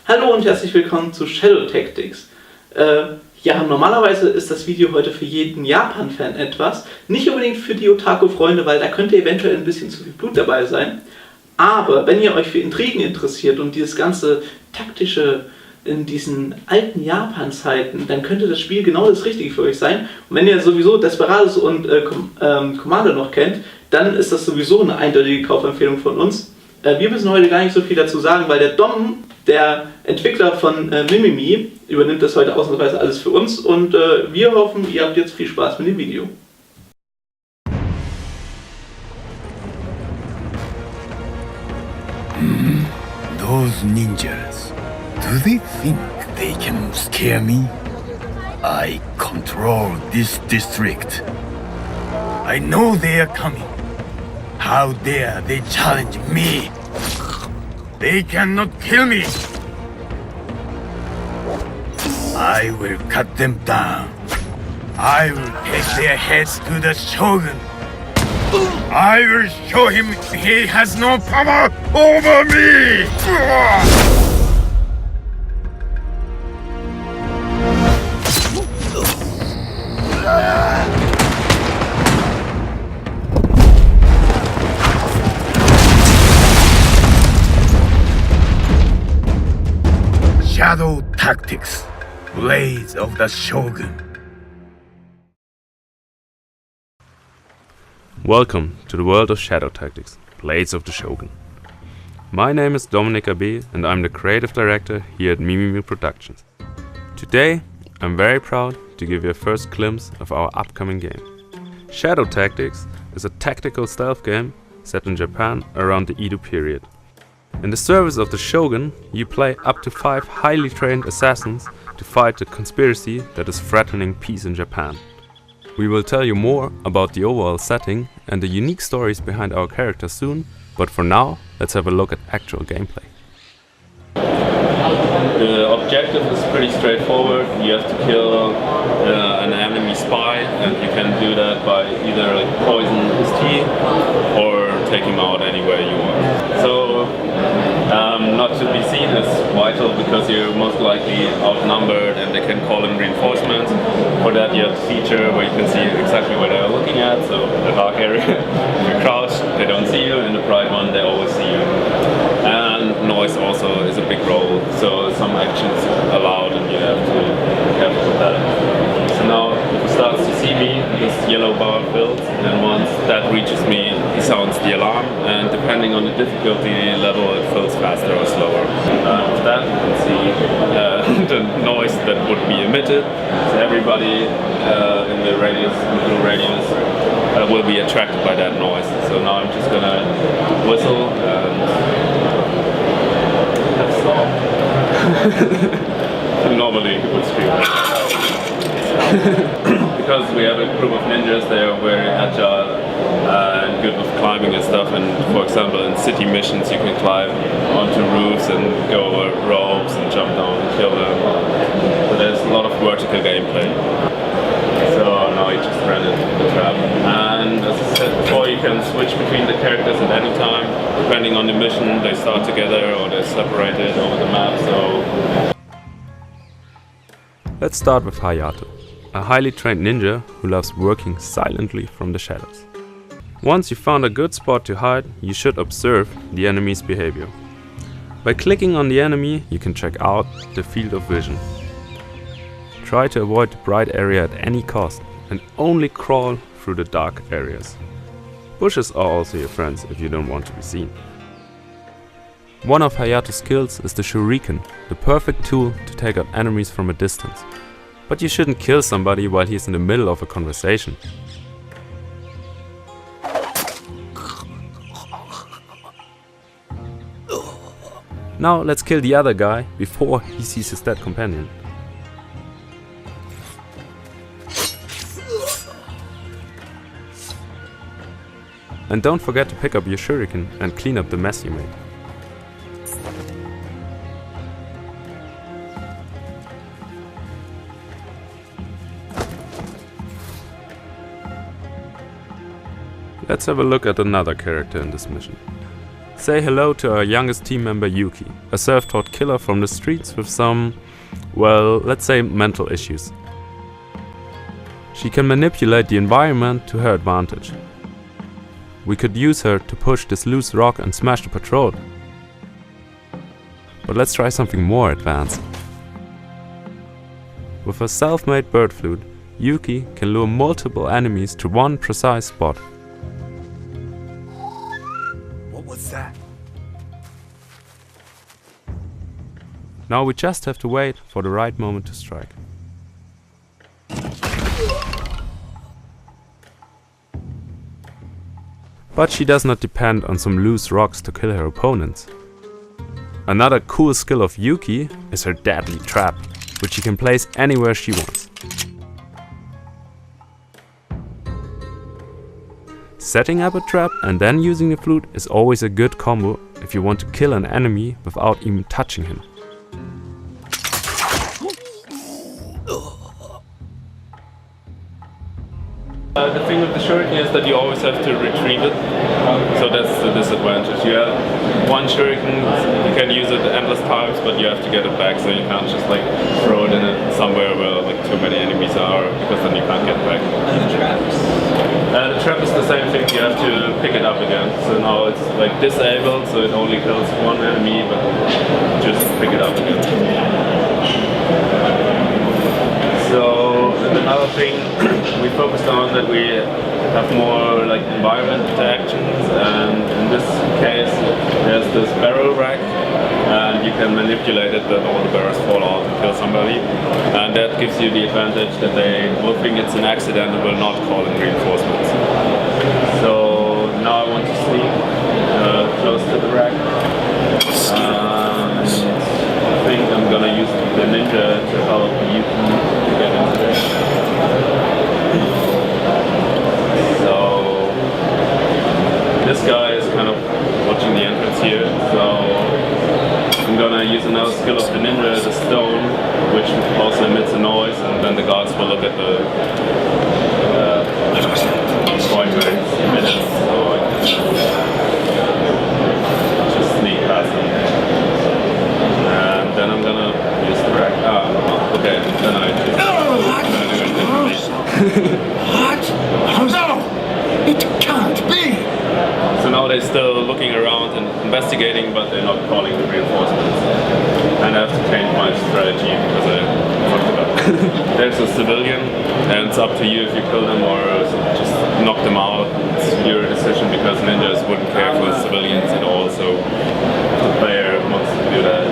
Hallo und herzlich willkommen zu Shadow Tactics. Ja, normalerweise ist das Video heute für jeden Japan-Fan etwas. Nicht unbedingt für die Otaku-Freunde, weil da könnte eventuell ein bisschen zu viel Blut dabei sein. Aber wenn ihr euch für Intrigen interessiert und dieses ganze taktische in diesen alten Japan-Zeiten, dann könnte das Spiel genau das Richtige für euch sein. Und wenn ihr sowieso Desperados und Commandos noch kennt, dann ist das sowieso eine eindeutige Kaufempfehlung von uns. Wir müssen heute gar nicht so viel dazu sagen, weil der Dom, der Entwickler von Mimimi, übernimmt das heute ausnahmsweise alles für uns und wir hoffen, ihr habt jetzt viel Spaß mit dem Video. Those ninjas, do they think they can scare me? I control this district. I know they are coming. How dare they challenge me? They cannot kill me. I will cut them down. I will take their heads to the Shogun. I will show him he has no power over me! Shadow Tactics, Blades of the Shogun. Welcome to the world of Shadow Tactics, Blades of the Shogun. My name is DaWindci and I'm the creative director here at Mimimi Production. Today, I'm very proud to give you a first glimpse of our upcoming game. Shadow Tactics is a tactical stealth game set in Japan around the Edo period. In the service of the Shogun, you play up to 5 highly trained assassins to fight the conspiracy that is threatening peace in Japan. We will tell you more about the overall setting and the unique stories behind our characters soon, but for now, let's have a look at actual gameplay. The objective is pretty straightforward. You have to kill an enemy spy, and you can do that by either poison his tea or take him out anywhere you want. So, not to be seen as vital because you're most likely outnumbered and they can call in reinforcements. For that you have a feature where you can see exactly where they're looking at, so the dark area. If you crouch, they don't see you, in the bright one they always see you. And noise also is a big role, so some actions allowed and you have to be careful with that. So now if he starts to see me, this yellow bar fills, and once that reaches me, he sounds the alarm, and depending on the difficulty level it fills faster or slower. With that you can see the noise that would be emitted, so everybody in the radius, blue radius, will be attracted by that noise. So now I'm just gonna whistle and stop. Normally he would scream. Because we have a group of ninjas, they are very agile and good with climbing and stuff, and for example in city missions you can climb onto roofs and go over ropes and jump down and kill them. So there's a lot of vertical gameplay. So now you just ran into the trap. And as I said before, you can switch between the characters at any time. Depending on the mission, they start together or they're separated over the map. So Let's start with Hayato, a highly trained ninja who loves working silently from the shadows. Once you found a good spot to hide, you should observe the enemy's behavior. By clicking on the enemy, you can check out the field of vision. Try to avoid the bright area at any cost and only crawl through the dark areas. Bushes are also your friends if you don't want to be seen. One of Hayato's skills is the shuriken, the perfect tool to take out enemies from a distance. But you shouldn't kill somebody while he's in the middle of a conversation. Now let's kill the other guy before he sees his dead companion. And don't forget to pick up your shuriken and clean up the mess you made. Let's have a look at another character in this mission. say hello to our youngest team member Yuki, a self-taught killer from the streets with some, well, let's say mental issues. She can manipulate the environment to her advantage. We could use her to push this loose rock and smash the patrol. But let's try something more advanced. With a self-made bird flute, Yuki can lure multiple enemies to one precise spot. What was that? Now we just have to wait for the right moment to strike. But she does not depend on some loose rocks to kill her opponents. Another cool skill of Yuki is her deadly trap, which she can place anywhere she wants. Setting up a trap and then using the flute is always a good combo if you want to kill an enemy without even touching him. The thing with the shuriken is that you always have to retrieve it, so that's the disadvantage. You have one shuriken, you can use it endless times, but you have to get it back, so you can't just like throw it in somewhere where like too many enemies are, because then you can't get it back. And traps? The trap is the same thing, you have to pick it up again. So now it's like disabled, so it only kills one enemy, but just pick it up again. So, and another thing we focused on that we have more like environment interactions, and in this case there's this barrel rack, and you can manipulate it that all the barrels fall out and kill somebody, and that gives you the advantage that they will think it's an accident and will not call in reinforcements. So now I want to sneak close to the rack. I think I'm gonna use the ninja to help you get into there. So this guy is kind of watching the entrance here, so I'm gonna use another skill of the ninja, the stone, which also emits a noise, and then the guards will look at the point where it's emitted, so I can just sneak past them. And then I'm gonna use the rack. Okay, then I just... What? No! It can't be! So now they're still looking around and investigating, but they're not calling the reinforcements. And I have to change my strategy because I fucked it up. There's a civilian, and it's up to you if you kill them or just knock them out. It's your decision, because ninjas wouldn't care for civilians at all, so the player wants to do that.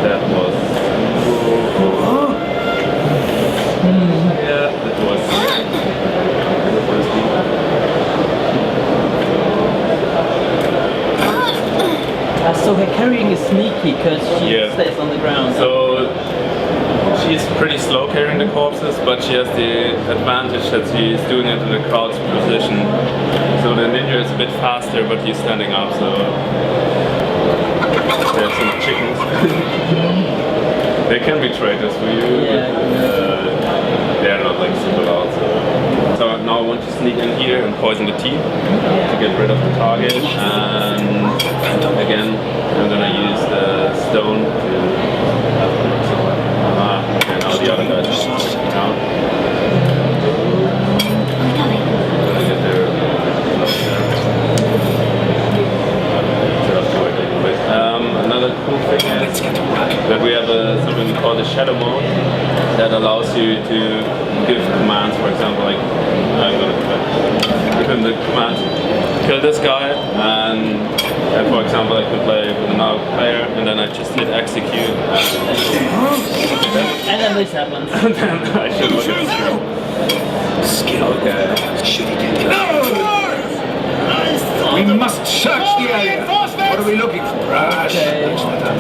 That was... Yeah, that was... So her carrying is sneaky because she stays on the ground. So she's pretty slow carrying the corpses, but she has the advantage that she's doing it in the crowd's position. So the ninja is a bit faster, but he's standing up, so there's some chickens. They can be traitors for you, but they're not like super loud. So now I want to sneak in here and poison the team to get rid of the target, and again I'm gonna use the stone to... okay, now the other guys are sticking out. Another cool thing is that we have something we call the shadow mode that allows you to give commands. For example, like I'm gonna give him the command, kill this guy, and for example I could play with another player, and then I just hit execute, and then this happens. And then I should look at the screen. Okay. We must search the area. What are we looking for?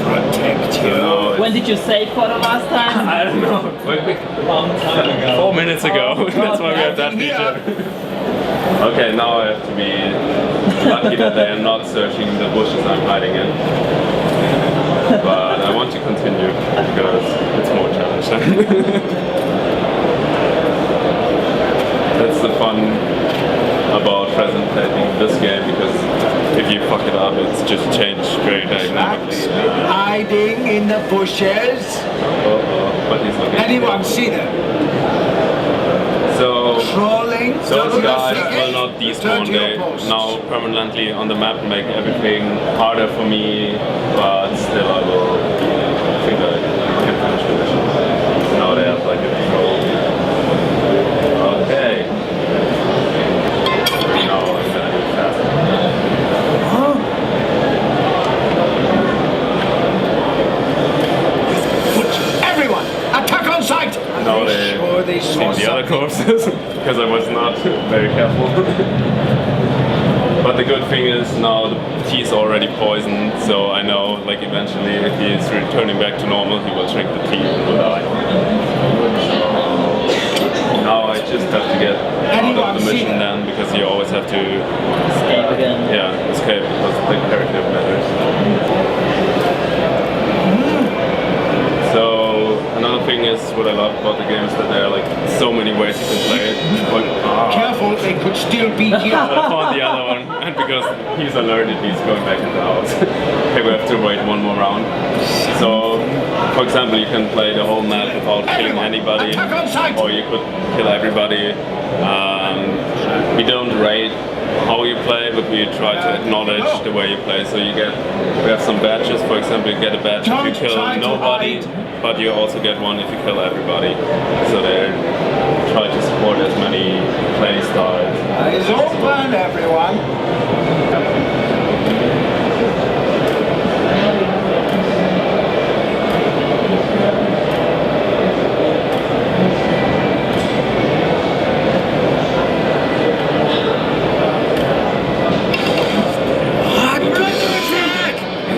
Protect you. When did you save for the last time? I don't know. Long time ago. 4 minutes ago. That's why we have that feature. Okay, now I have to be lucky that they are not searching the bushes I'm hiding in. But I want to continue because it's more challenging. That's the fun about presenting great. I've never played that. Hiding in the bushes. But he's looking. Anyone see them? So Crawling. those guys will not despawn. They now permanently on the map and make everything harder for me, but still I will think I can finish the mission. Now they have like a control. Okay. Now I'm gonna do it faster. Everyone, attack on sight! Now they seen the other corpses because I was not very careful. But the good thing is now the tea is already poisoned, so I know like eventually if he is returning back to normal, he will drink the tea and will die. Now I just have to get out of the mission then, because you always have to Escape again. Yeah, escape because the character matters. So another thing is what I love about the game is that there are like so many ways you can play it. Careful, they could still be here. I found the other one, and because he's alerted, he's going back in the house. Okay, we have to wait one more round. So, for example, you can play the whole map without killing anybody, or you could kill everybody. We don't rate how you play, but we try to acknowledge the way you play. So we have some badges. For example, you get a badge if you kill nobody, but you also get one if you kill everybody. So they try to support as many play styles. Eyes open, everyone.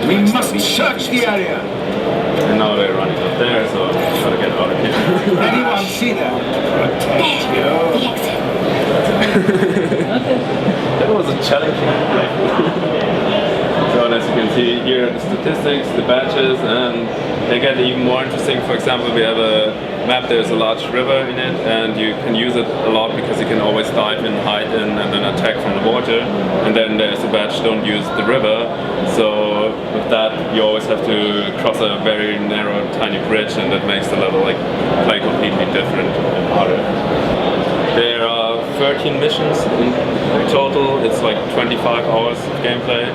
We must search the area. And now they're running up there, so I'm trying to get out of here. Anyone see them? Protect you. That was a challenging play. So as you can see here, the statistics, the badges, and they get even more interesting. For example, we have a map, there's a large river in it, and you can use it a lot because you can always dive in, hide in, and then attack from the water. And then there's a badge, don't use the river. So with that, you always have to cross a very narrow, tiny bridge, and that makes the level like play completely different and harder. There are 13 missions in total. It's like 25 hours of gameplay.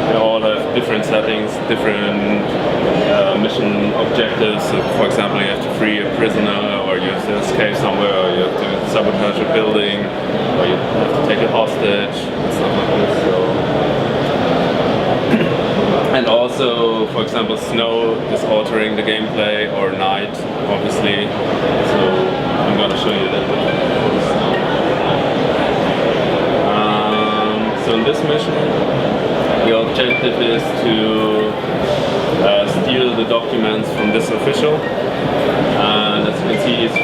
They all have different settings, different mission objectives. So for example, you have to free a prisoner, or you have to escape somewhere, or you have to sabotage a building, or you have to take a hostage, and stuff like this. So. And also, for example, snow is altering the gameplay, or night, obviously. So I'm going to show you a little bit of the snow. So in this mission, the objective is to steal the documents from this official. And as you can see, he's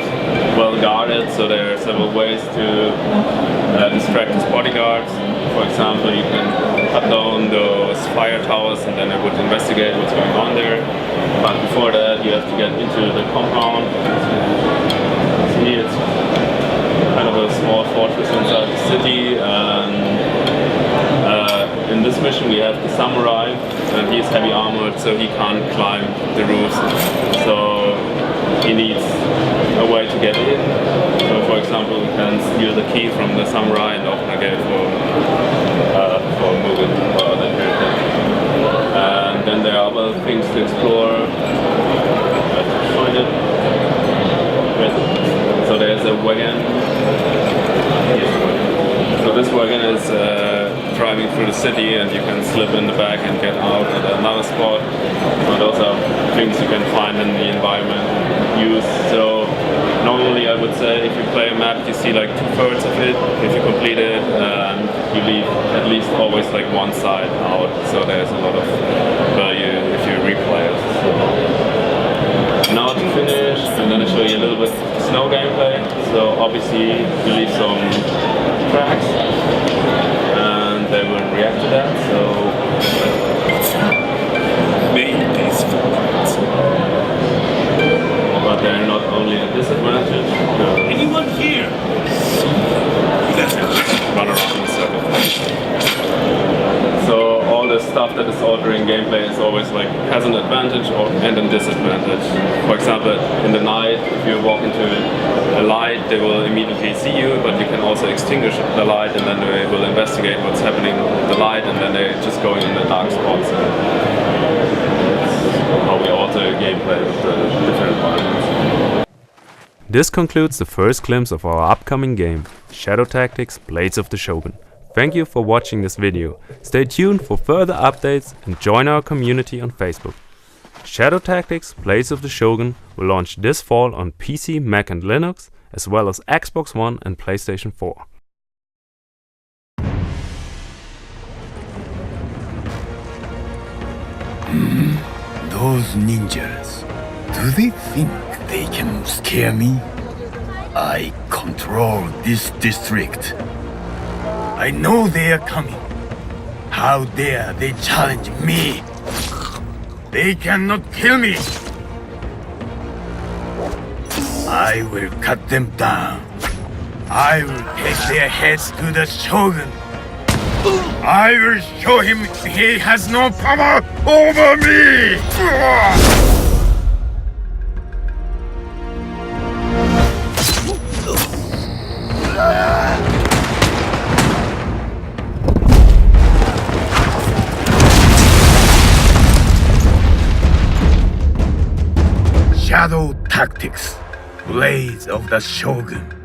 well guarded, so there are several ways to distract his bodyguards. For example, you can cut down those fire towers and then I would investigate what's going on there. But before that, you have to get into the compound. See, it's kind of a small fortress inside the city. In this mission we have the samurai, and he's heavy armored, so he can't climb the roofs. So he needs a way to get in. So for example, we can steal the key from the samurai and open a gate for moving or other characters. And then there are other things to explore. I have to find it. So there's a wagon. So this wagon is driving through the city, and you can slip in the back and get out at another spot. So those are things you can find in the environment and use. So normally I would say if you play a map, you see like 2/3 of it. If you complete it, you leave at least always like one side out. So there's a lot of value if you replay it. Now to finish, I'm going to show you a little bit of the snow gameplay. So obviously you leave some tracks, and they will react to that. So but they're not only a disadvantage. Anyone here? Run around in a circle. has an advantage and a disadvantage. For example, in the night, if you walk into a light, they will immediately see you, but you can also extinguish the light and then they will investigate what's happening with the light, and then they're just going in the dark spots. How we alter gameplay with the different environments. This concludes the first glimpse of our upcoming game, Shadow Tactics: Blades of the Shogun. Thank you for watching this video. Stay tuned for further updates and join our community on Facebook. Shadow Tactics: Blades of the Shogun will launch this fall on PC, Mac and Linux, as well as Xbox One and PlayStation 4. Those ninjas, do they think they can scare me? I control this district. I know they are coming. How dare they challenge me? They cannot kill me. I will cut them down. I will take their heads to the Shogun. I will show him he has no power over me! Shadow Tactics: Blades of the Shogun.